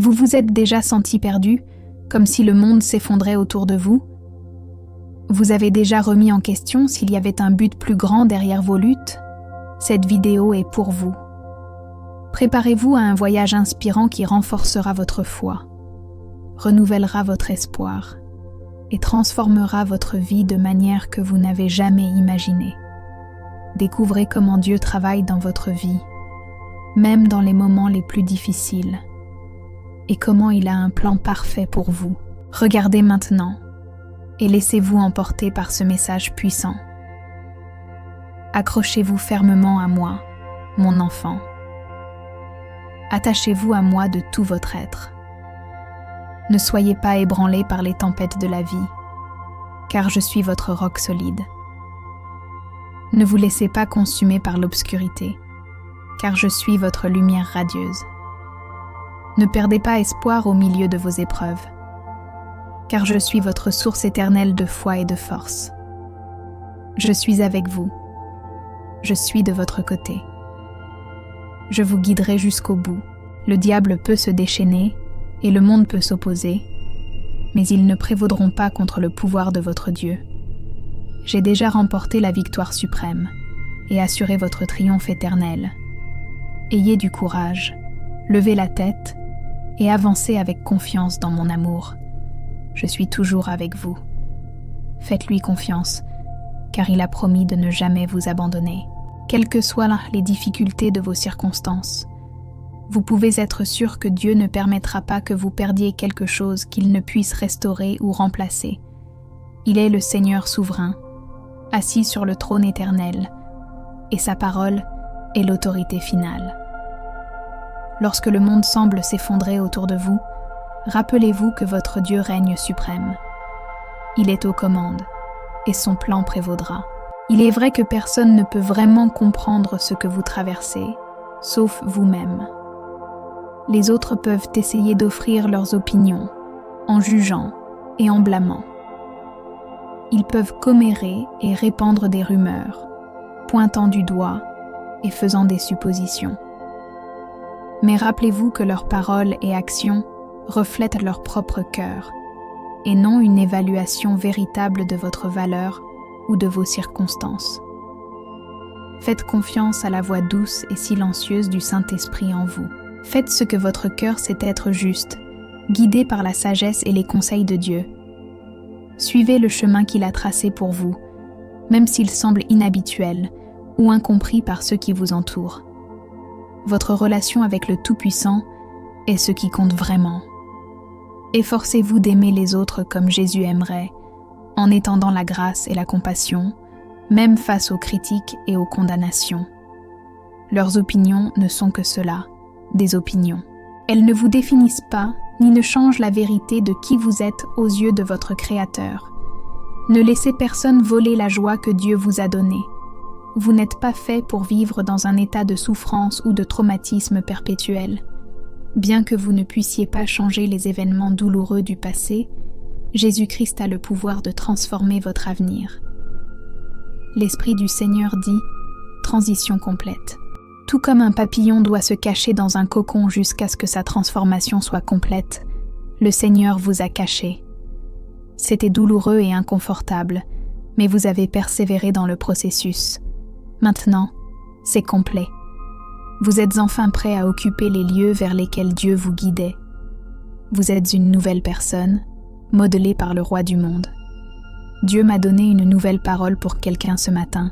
Vous vous êtes déjà senti perdu, comme si le monde s'effondrait autour de vous? Vous avez déjà remis en question s'il y avait un but plus grand derrière vos luttes? Cette vidéo est pour vous. Préparez-vous à un voyage inspirant qui renforcera votre foi, renouvellera votre espoir et transformera votre vie de manière que vous n'avez jamais imaginée. Découvrez comment Dieu travaille dans votre vie, même dans les moments les plus difficiles, et comment il a un plan parfait pour vous. Regardez maintenant et laissez-vous emporter par ce message puissant. Accrochez-vous fermement à moi, mon enfant. Attachez-vous à moi de tout votre être. Ne soyez pas ébranlés par les tempêtes de la vie, car je suis votre roc solide. Ne vous laissez pas consumer par l'obscurité, car je suis votre lumière radieuse. Ne perdez pas espoir au milieu de vos épreuves, car je suis votre source éternelle de foi et de force. Je suis avec vous. Je suis de votre côté. Je vous guiderai jusqu'au bout. Le diable peut se déchaîner et le monde peut s'opposer, mais ils ne prévaudront pas contre le pouvoir de votre Dieu. J'ai déjà remporté la victoire suprême et assuré votre triomphe éternel. Ayez du courage, levez la tête et avancez avec confiance dans mon amour. Je suis toujours avec vous. Faites-lui confiance, car il a promis de ne jamais vous abandonner. Quelles que soient les difficultés de vos circonstances, vous pouvez être sûr que Dieu ne permettra pas que vous perdiez quelque chose qu'il ne puisse restaurer ou remplacer. Il est le Seigneur souverain, assis sur le trône éternel, et sa parole est l'autorité finale. Lorsque le monde semble s'effondrer autour de vous, rappelez-vous que votre Dieu règne suprême. Il est aux commandes, et son plan prévaudra. Il est vrai que personne ne peut vraiment comprendre ce que vous traversez, sauf vous-même. Les autres peuvent essayer d'offrir leurs opinions, en jugeant et en blâmant. Ils peuvent commérer et répandre des rumeurs, pointant du doigt et faisant des suppositions. Mais rappelez-vous que leurs paroles et actions reflètent leur propre cœur, et non une évaluation véritable de votre valeur ou de vos circonstances. Faites confiance à la voix douce et silencieuse du Saint-Esprit en vous. Faites ce que votre cœur sait être juste, guidé par la sagesse et les conseils de Dieu. Suivez le chemin qu'il a tracé pour vous, même s'il semble inhabituel ou incompris par ceux qui vous entourent. Votre relation avec le Tout-Puissant est ce qui compte vraiment. Efforcez-vous d'aimer les autres comme Jésus aimerait, en étendant la grâce et la compassion, même face aux critiques et aux condamnations. Leurs opinions ne sont que cela, des opinions. Elles ne vous définissent pas, ni ne changent la vérité de qui vous êtes aux yeux de votre Créateur. Ne laissez personne voler la joie que Dieu vous a donnée. Vous n'êtes pas fait pour vivre dans un état de souffrance ou de traumatisme perpétuel. Bien que vous ne puissiez pas changer les événements douloureux du passé, Jésus-Christ a le pouvoir de transformer votre avenir. L'Esprit du Seigneur dit « Transition complète ». Tout comme un papillon doit se cacher dans un cocon jusqu'à ce que sa transformation soit complète, le Seigneur vous a caché. C'était douloureux et inconfortable, mais vous avez persévéré dans le processus. Maintenant, c'est complet. Vous êtes enfin prêt à occuper les lieux vers lesquels Dieu vous guidait. Vous êtes une nouvelle personne, modelée par le roi du monde. Dieu m'a donné une nouvelle parole pour quelqu'un ce matin.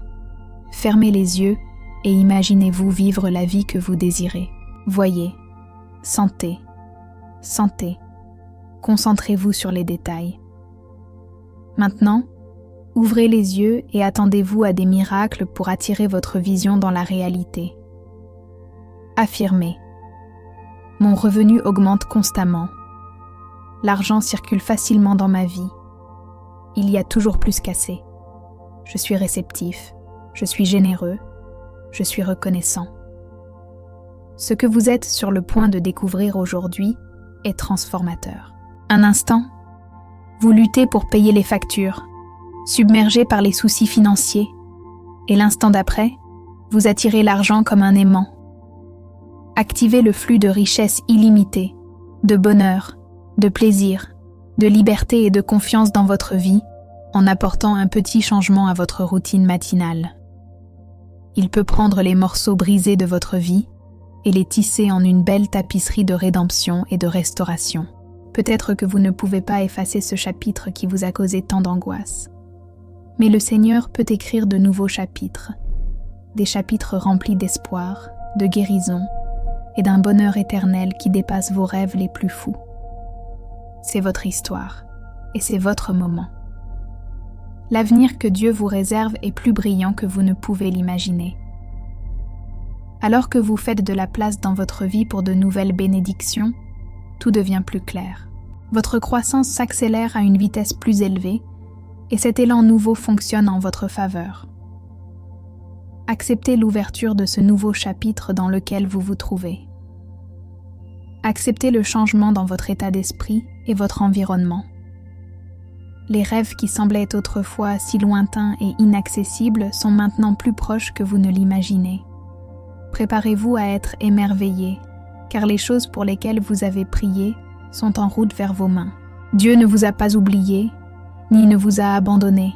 Fermez les yeux et imaginez-vous vivre la vie que vous désirez. Voyez, sentez, concentrez-vous sur les détails. Maintenant, ouvrez les yeux et attendez-vous à des miracles pour attirer votre vision dans la réalité. Affirmez. Mon revenu augmente constamment. L'argent circule facilement dans ma vie. Il y a toujours plus qu'assez. Je suis réceptif, je suis généreux, je suis reconnaissant. Ce que vous êtes sur le point de découvrir aujourd'hui est transformateur. Un instant, vous luttez pour payer les factures, submergé par les soucis financiers, et l'instant d'après, vous attirez l'argent comme un aimant. Activez le flux de richesse illimité, de bonheur, de plaisir, de liberté et de confiance dans votre vie en apportant un petit changement à votre routine matinale. Il peut prendre les morceaux brisés de votre vie et les tisser en une belle tapisserie de rédemption et de restauration. Peut-être que vous ne pouvez pas effacer ce chapitre qui vous a causé tant d'angoisse. Mais le Seigneur peut écrire de nouveaux chapitres, des chapitres remplis d'espoir, de guérison et d'un bonheur éternel qui dépasse vos rêves les plus fous. C'est votre histoire et c'est votre moment. L'avenir que Dieu vous réserve est plus brillant que vous ne pouvez l'imaginer. Alors que vous faites de la place dans votre vie pour de nouvelles bénédictions, tout devient plus clair. Votre croissance s'accélère à une vitesse plus élevée et cet élan nouveau fonctionne en votre faveur. Acceptez l'ouverture de ce nouveau chapitre dans lequel vous vous trouvez. Acceptez le changement dans votre état d'esprit et votre environnement. Les rêves qui semblaient autrefois si lointains et inaccessibles sont maintenant plus proches que vous ne l'imaginez. Préparez-vous à être émerveillés, car les choses pour lesquelles vous avez prié sont en route vers vos mains. Dieu ne vous a pas oublié, ni ne vous a abandonné.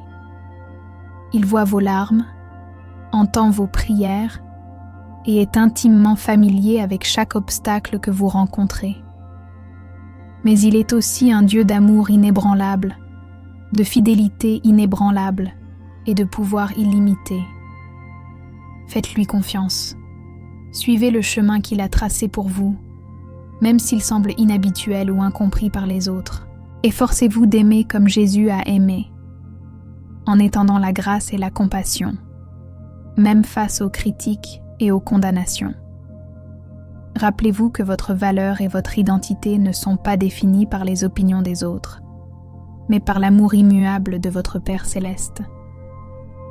Il voit vos larmes, entend vos prières et est intimement familier avec chaque obstacle que vous rencontrez. Mais il est aussi un Dieu d'amour inébranlable, de fidélité inébranlable et de pouvoir illimité. Faites-lui confiance. Suivez le chemin qu'il a tracé pour vous, même s'il semble inhabituel ou incompris par les autres. Efforcez-vous d'aimer comme Jésus a aimé, en étendant la grâce et la compassion, même face aux critiques et aux condamnations. Rappelez-vous que votre valeur et votre identité ne sont pas définies par les opinions des autres, mais par l'amour immuable de votre Père céleste.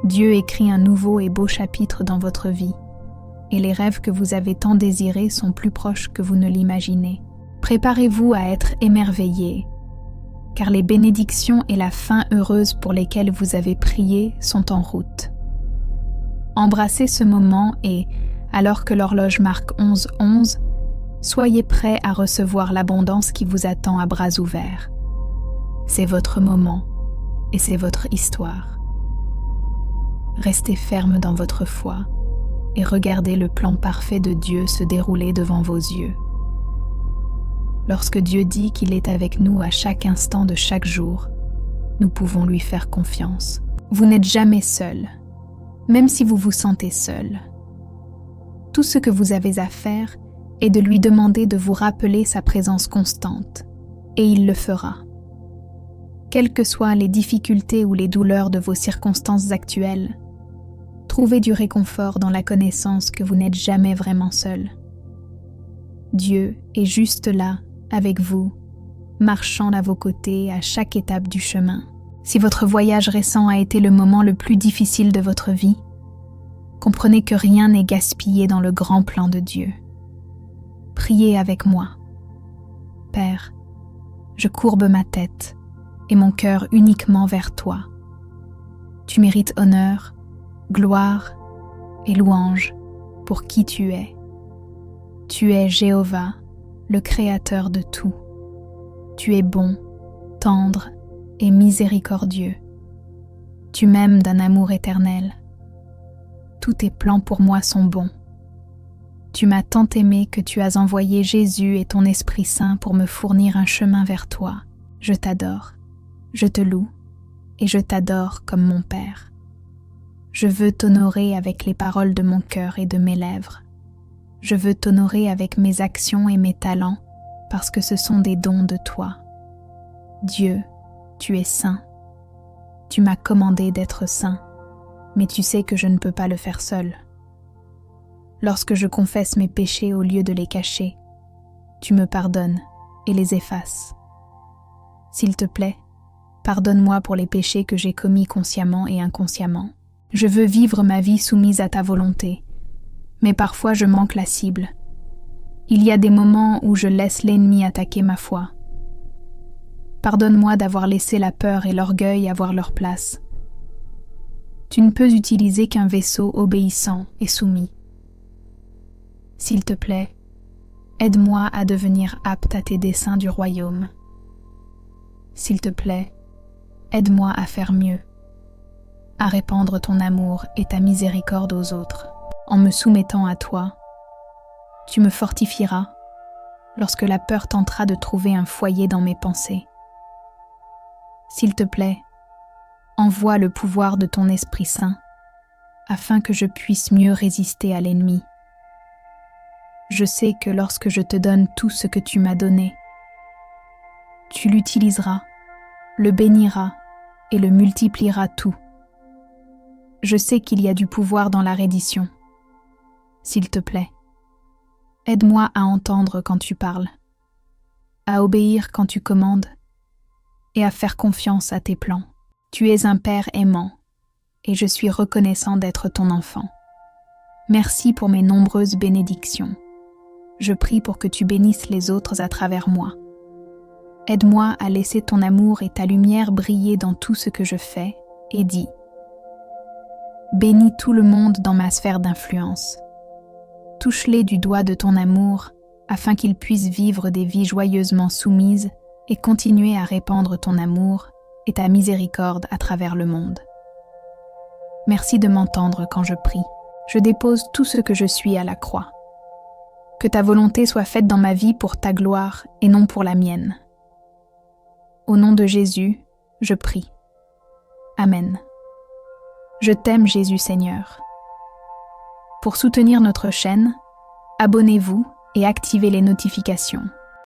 Dieu écrit un nouveau et beau chapitre dans votre vie, et les rêves que vous avez tant désirés sont plus proches que vous ne l'imaginez. Préparez-vous à être émerveillés, car les bénédictions et la fin heureuse pour lesquelles vous avez prié sont en route. Embrassez ce moment et, alors que l'horloge marque 11:11, soyez prêts à recevoir l'abondance qui vous attend à bras ouverts. C'est votre moment et c'est votre histoire. Restez ferme dans votre foi et regardez le plan parfait de Dieu se dérouler devant vos yeux. Lorsque Dieu dit qu'il est avec nous à chaque instant de chaque jour, nous pouvons lui faire confiance. Vous n'êtes jamais seul, même si vous vous sentez seul. Tout ce que vous avez à faire est de lui demander de vous rappeler sa présence constante, et il le fera. Quelles que soient les difficultés ou les douleurs de vos circonstances actuelles, trouvez du réconfort dans la connaissance que vous n'êtes jamais vraiment seul. Dieu est juste là, avec vous, marchant à vos côtés à chaque étape du chemin. Si votre voyage récent a été le moment le plus difficile de votre vie, comprenez que rien n'est gaspillé dans le grand plan de Dieu. Priez avec moi. Père, je courbe ma tête et mon cœur uniquement vers toi. Tu mérites honneur, gloire et louange pour qui tu es. Tu es Jéhovah, le Créateur de tout. Tu es bon, tendre et miséricordieux. Tu m'aimes d'un amour éternel. Tous tes plans pour moi sont bons. Tu m'as tant aimé que tu as envoyé Jésus et ton Esprit Saint pour me fournir un chemin vers toi. Je t'adore, je te loue et je t'adore comme mon Père. Je veux t'honorer avec les paroles de mon cœur et de mes lèvres. Je veux t'honorer avec mes actions et mes talents parce que ce sont des dons de toi. Dieu, tu es saint. Tu m'as commandé d'être saint, mais tu sais que je ne peux pas le faire seul. Lorsque je confesse mes péchés au lieu de les cacher, tu me pardonnes et les effaces. S'il te plaît, pardonne-moi pour les péchés que j'ai commis consciemment et inconsciemment. Je veux vivre ma vie soumise à ta volonté, mais parfois je manque la cible. Il y a des moments où je laisse l'ennemi attaquer ma foi. Pardonne-moi d'avoir laissé la peur et l'orgueil avoir leur place. Tu ne peux utiliser qu'un vaisseau obéissant et soumis. S'il te plaît, Aide-moi à devenir apte à tes desseins du royaume. S'il te plaît, aide-moi à faire mieux, à répandre ton amour et ta miséricorde aux autres. En me soumettant à toi, tu me fortifieras lorsque la peur tentera de trouver un foyer dans mes pensées. S'il te plaît, envoie le pouvoir de ton Esprit Saint afin que je puisse mieux résister à l'ennemi. Je sais que lorsque je te donne tout ce que tu m'as donné, tu l'utiliseras, le béniras et le multiplieras tout. Je sais qu'il y a du pouvoir dans la reddition. S'il te plaît, aide-moi à entendre quand tu parles, à obéir quand tu commandes et à faire confiance à tes plans. Tu es un Père aimant et je suis reconnaissant d'être ton enfant. Merci pour mes nombreuses bénédictions. Je prie pour que tu bénisses les autres à travers moi. Aide-moi à laisser ton amour et ta lumière briller dans tout ce que je fais et dis. Bénis tout le monde dans ma sphère d'influence. Touche-les du doigt de ton amour afin qu'ils puissent vivre des vies joyeusement soumises et continuer à répandre ton amour et ta miséricorde à travers le monde. Merci de m'entendre quand je prie. Je dépose tout ce que je suis à la croix. Que ta volonté soit faite dans ma vie pour ta gloire et non pour la mienne. Au nom de Jésus, je prie. Amen. Je t'aime, Jésus Seigneur. Pour soutenir notre chaîne, abonnez-vous et activez les notifications.